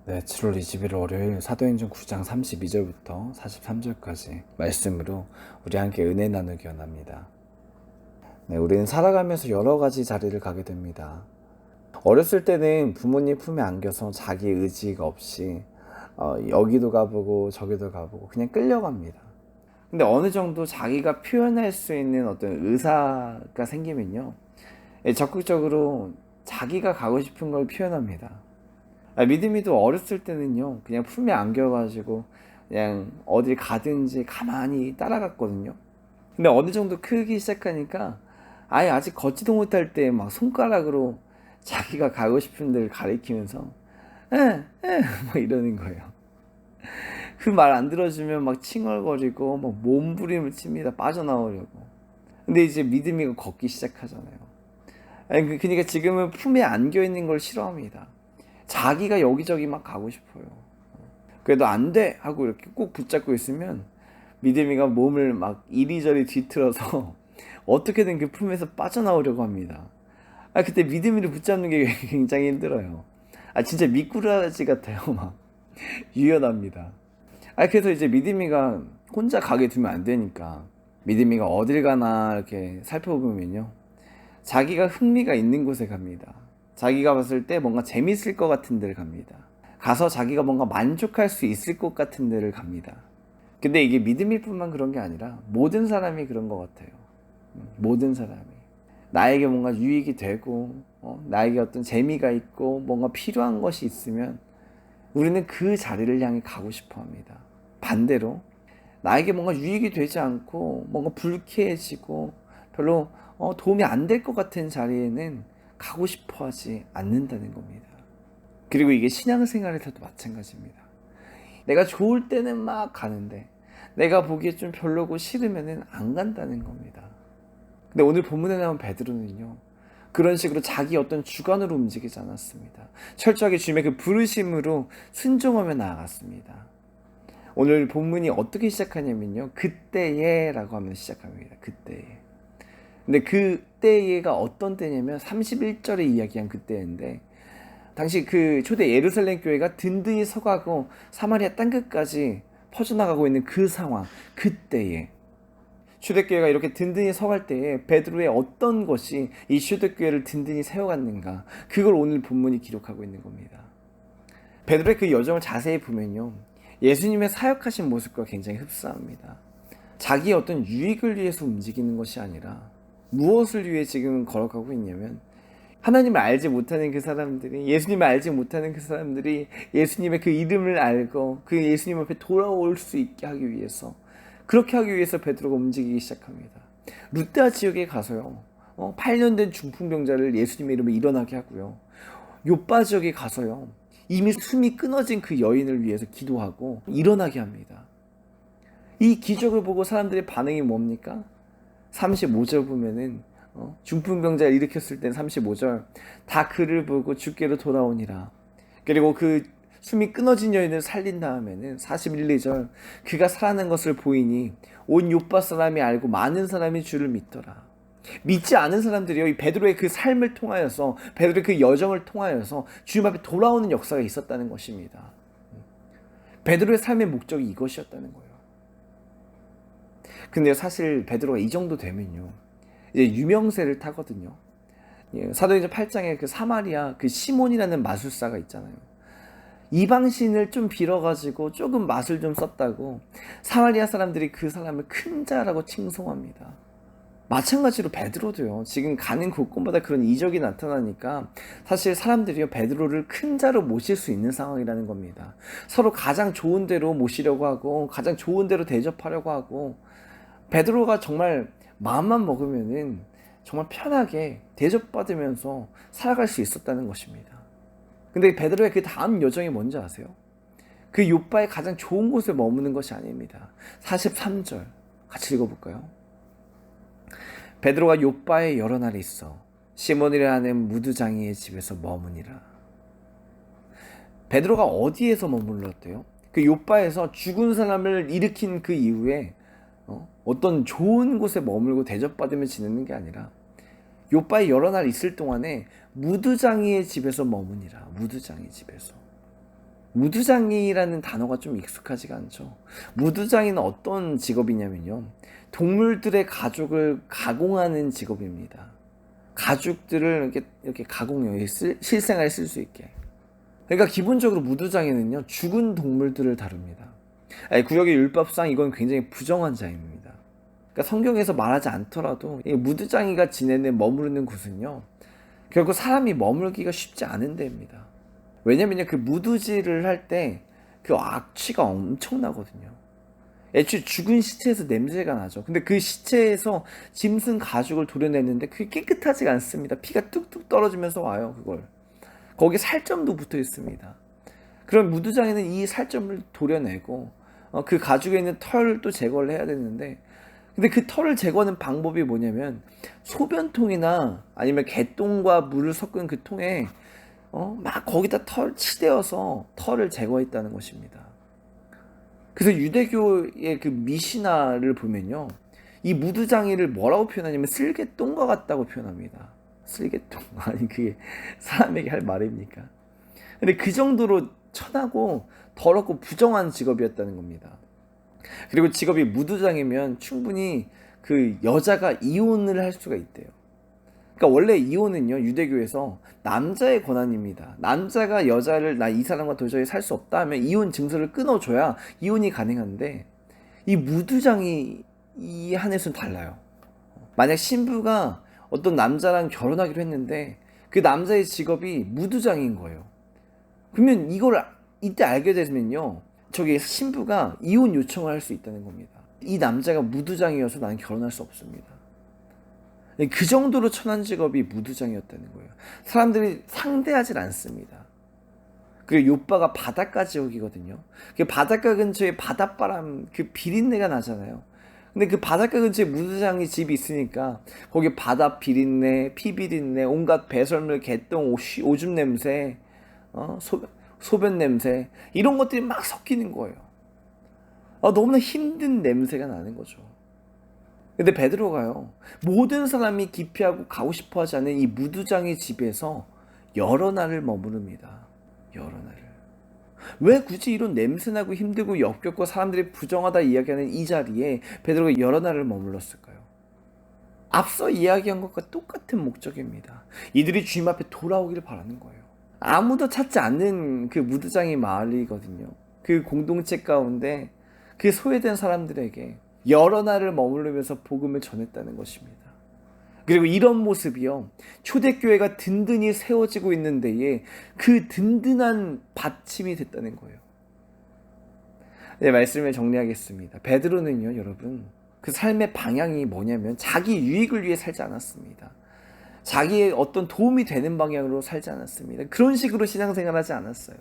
네, 7월 20일 월요일 사도행전 9장 32절부터 43절까지 말씀으로 우리 함께 은혜 나누기 원합니다. 네, 우리는 살아가면서 여러 가지 자리를 가게 됩니다. 어렸을 때는 부모님 품에 안겨서 자기 의지가 없이 여기도 가보고 저기도 가보고 그냥 끌려갑니다. 근데 어느 정도 자기가 표현할 수 있는 어떤 의사가 생기면요, 적극적으로 자기가 가고 싶은 걸 표현합니다. 믿음이도 어렸을 때는요, 그냥 품에 안겨가지고 그냥 어딜 가든지 가만히 따라갔거든요. 근데 어느 정도 크기 시작하니까 아예 아직 걷지도 못할 때 막 손가락으로 자기가 가고 싶은 데를 가리키면서 막 이러는 거예요. 그 말 안 들어주면 막 칭얼거리고 막 몸부림을 칩니다. 빠져나오려고. 근데 이제 믿음이가 걷기 시작하잖아요. 그러니까 지금은 품에 안겨 있는 걸 싫어합니다. 자기가 여기저기 막 가고 싶어요. 그래도 안 돼! 하고 이렇게 꼭 붙잡고 있으면 믿음이가 몸을 막 이리저리 뒤틀어서 어떻게든 그 품에서 빠져나오려고 합니다. 그때 믿음이를 붙잡는 게 굉장히 힘들어요. 진짜 미꾸라지 같아요. 막 유연합니다. 그래서 이제 믿음이가 혼자 가게 두면 안 되니까 믿음이가 어딜 가나 이렇게 살펴보면요, 자기가 흥미가 있는 곳에 갑니다. 자기가 봤을 때 뭔가 재밌을 것 같은 데를 갑니다. 가서 자기가 뭔가 만족할 수 있을 것 같은 데를 갑니다. 근데 이게 믿음일 뿐만 그런 게 아니라 모든 사람이 그런 것 같아요. 모든 사람이 나에게 뭔가 유익이 되고 나에게 어떤 재미가 있고 뭔가 필요한 것이 있으면 우리는 그 자리를 향해 가고 싶어 합니다. 반대로 나에게 뭔가 유익이 되지 않고 뭔가 불쾌해지고 별로 도움이 안 될 것 같은 자리에는 가고 싶어 하지 않는다는 겁니다. 그리고 이게 신앙생활에서도 마찬가지입니다. 내가 좋을 때는 막 가는데 내가 보기에 좀 별로고 싫으면 안 간다는 겁니다. 근데 오늘 본문에 나온 베드로는요, 그런 식으로 자기 어떤 주관으로 움직이지 않았습니다. 철저하게 주님의 그 부르심으로 순종하며 나아갔습니다. 오늘 본문이 어떻게 시작하냐면요, 그때에 라고 하면 시작합니다. 그때에. 근데 그때가 어떤 때냐면 31절에 이야기한 그때인데, 당시 그 초대 예루살렘 교회가 든든히 서가고 사마리아 땅끝까지 퍼져나가고 있는 그 상황, 그때에 초대교회가 이렇게 든든히 서갈 때에 베드로의 어떤 것이 이 초대교회를 든든히 세워갔는가, 그걸 오늘 본문이 기록하고 있는 겁니다. 베드로의 그 여정을 자세히 보면요, 예수님의 사역하신 모습과 굉장히 흡사합니다. 자기의 어떤 유익을 위해서 움직이는 것이 아니라 무엇을 위해 지금 걸어가고 있냐면, 하나님을 알지 못하는 그 사람들이, 예수님을 알지 못하는 그 사람들이 예수님의 그 이름을 알고 그 예수님 앞에 돌아올 수 있게 하기 위해서, 그렇게 하기 위해서 베드로가 움직이기 시작합니다. 루떼아 지역에 가서요, 8년 된 중풍병자를 예수님의 이름으로 일어나게 하고요, 요빠 지역에 가서요, 이미 숨이 끊어진 그 여인을 위해서 기도하고 일어나게 합니다. 이 기적을 보고 사람들의 반응이 뭡니까? 35절 보면은 중풍병자를 일으켰을 땐 35절, 다 그를 보고 주께로 돌아오니라. 그리고 그 숨이 끊어진 여인을 살린 다음에는 41, 2절, 그가 살아난 것을 보이니 온 요파 사람이 알고 많은 사람이 주를 믿더라. 믿지 않은 사람들이요, 이 베드로의 그 삶을 통하여서, 베드로의 그 여정을 통하여서 주님 앞에 돌아오는 역사가 있었다는 것입니다. 베드로의 삶의 목적이 이것이었다는 거예요. 근데 사실 베드로가 이 정도 되면요, 이제 유명세를 타거든요. 사도행전 8장에 그 사마리아 그 시몬이라는 마술사가 있잖아요. 이방신을 좀 빌어가지고 조금 맛을 좀 썼다고 사마리아 사람들이 그 사람을 큰 자라고 칭송합니다. 마찬가지로 베드로도요, 지금 가는 곳곳마다 그런 이적이 나타나니까 사실 사람들이요, 베드로를 큰 자로 모실 수 있는 상황이라는 겁니다. 서로 가장 좋은 데로 모시려고 하고 가장 좋은 데로 대접하려고 하고, 베드로가 정말 마음만 먹으면은 정말 편하게 대접받으면서 살아갈 수 있었다는 것입니다. 근데 베드로의 그 다음 여정이 뭔지 아세요? 그 요빠의 가장 좋은 곳에 머무는 것이 아닙니다. 43절 같이 읽어볼까요? 베드로가 요빠에 여러 날 있어 시몬이라 하는 무두장이의 집에서 머무니라. 베드로가 어디에서 머물렀대요? 그 요빠에서 죽은 사람을 일으킨 그 이후에 어떤 좋은 곳에 머물고 대접받으며 지내는 게 아니라 요빠에 여러 날 있을 동안에 무두장이의 집에서 머무니라. 무두장이의 집에서. 무두장이라는 단어가 좀 익숙하지가 않죠. 무두장이는 어떤 직업이냐면요, 동물들의 가죽을 가공하는 직업입니다. 가죽들을 이렇게 가공해요. 실생활에 쓸 수 있게. 그러니까 기본적으로 무두장이는요, 죽은 동물들을 다룹니다. 구약의 율법상 이건 굉장히 부정한 자입니다. 그러니까 성경에서 말하지 않더라도 이 무두장이가 지내는 머무르는 곳은요, 결국 사람이 머물기가 쉽지 않은 데입니다. 왜냐면요, 그 무두질을 할 때 그 악취가 엄청나거든요. 애초에 죽은 시체에서 냄새가 나죠. 근데 그 시체에서 짐승 가죽을 도려냈는데 그게 깨끗하지가 않습니다. 피가 뚝뚝 떨어지면서 와요. 그걸 거기 살점도 붙어 있습니다. 그럼 무두장에는 이 살점을 도려내고 그 가죽에 있는 털도 제거를 해야 되는데, 근데 그 털을 제거하는 방법이 뭐냐면 소변통이나 아니면 개똥과 물을 섞은 그 통에 막 거기다 털 치대어서 털을 제거했다는 것입니다. 그래서 유대교의 그 미시나를 보면요, 이 무두장이를 뭐라고 표현하냐면 쓸개똥과 같다고 표현합니다. 쓸개똥. 아니 그게 사람에게 할 말입니까? 근데 그 정도로 천하고 더럽고 부정한 직업이었다는 겁니다. 그리고 직업이 무두장이면 충분히 그 여자가 이혼을 할 수가 있대요. 그러니까 원래 이혼은요, 유대교에서 남자의 권한입니다. 남자가 여자를 나 이 사람과 도저히 살 수 없다 하면 이혼 증서를 끊어줘야 이혼이 가능한데, 이 무두장이 이 한에서는 달라요. 만약 신부가 어떤 남자랑 결혼하기로 했는데 그 남자의 직업이 무두장인 거예요. 그러면 이걸 이때 알게 되면요, 저기 신부가 이혼 요청을 할 수 있다는 겁니다. 이 남자가 무두장이어서 나는 결혼할 수 없습니다. 그 정도로 천한 직업이 무두장이었다는 거예요. 사람들이 상대하지 않습니다. 그리고 욥바가 바닷가 지역이거든요. 그 바닷가 근처에 바닷바람 그 비린내가 나잖아요. 근데 그 바닷가 근처에 무두장이 집이 있으니까 거기 바다 비린내, 피 비린내, 온갖 배설물, 개똥, 오줌 냄새, 소변 냄새, 이런 것들이 막 섞이는 거예요. 너무나 힘든 냄새가 나는 거죠. 근데 베드로가요, 모든 사람이 기피하고 가고 싶어하지 않는 이 무두장의 집에서 여러 날을 머무릅니다. 여러 날을. 왜 굳이 이런 냄새나고 힘들고 역겹고 사람들이 부정하다 이야기하는 이 자리에 베드로가 여러 날을 머물렀을까요? 앞서 이야기한 것과 똑같은 목적입니다. 이들이 주님 앞에 돌아오기를 바라는 거예요. 아무도 찾지 않는 그 무두장의 마을이거든요. 그 공동체 가운데 그 소외된 사람들에게 여러 날을 머무르면서 복음을 전했다는 것입니다. 그리고 이런 모습이요, 초대교회가 든든히 세워지고 있는 데에 그 든든한 받침이 됐다는 거예요. 네, 말씀을 정리하겠습니다. 베드로는요, 여러분, 그 삶의 방향이 뭐냐면 자기 유익을 위해 살지 않았습니다. 자기의 어떤 도움이 되는 방향으로 살지 않았습니다. 그런 식으로 신앙생활하지 않았어요.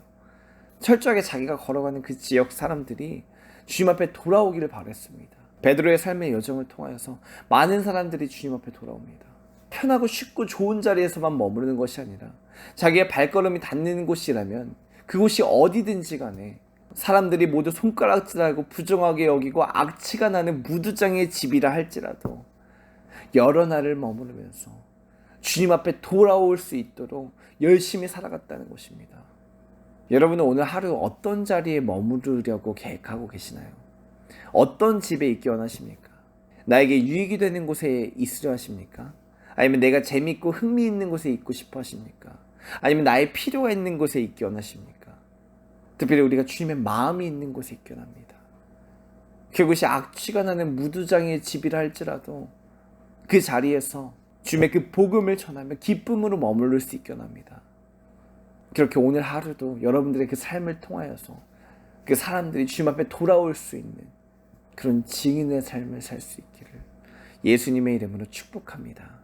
철저하게 자기가 걸어가는 그 지역 사람들이 주님 앞에 돌아오기를 바랬습니다. 베드로의 삶의 여정을 통하여서 많은 사람들이 주님 앞에 돌아옵니다. 편하고 쉽고 좋은 자리에서만 머무르는 것이 아니라 자기의 발걸음이 닿는 곳이라면 그곳이 어디든지 간에 사람들이 모두 손가락질하고 부정하게 여기고 악취가 나는 무두장의 집이라 할지라도 여러 날을 머무르면서 주님 앞에 돌아올 수 있도록 열심히 살아갔다는 것입니다. 여러분은 오늘 하루 어떤 자리에 머무르려고 계획하고 계시나요? 어떤 집에 있기 원하십니까? 나에게 유익이 되는 곳에 있으려 하십니까? 아니면 내가 재밌고 흥미있는 곳에 있고 싶어 하십니까? 아니면 나의 필요가 있는 곳에 있기 원하십니까? 특별히 우리가 주님의 마음이 있는 곳에 있기 원합니다. 그곳이 악취가 나는 무두장의 집이라 할지라도 그 자리에서 주님의 그 복음을 전하며 기쁨으로 머무를 수 있기 원합니다. 그렇게 오늘 하루도 여러분들의 그 삶을 통하여서 그 사람들이 주님 앞에 돌아올 수 있는 그런 증인의 삶을 살 수 있기를 예수님의 이름으로 축복합니다.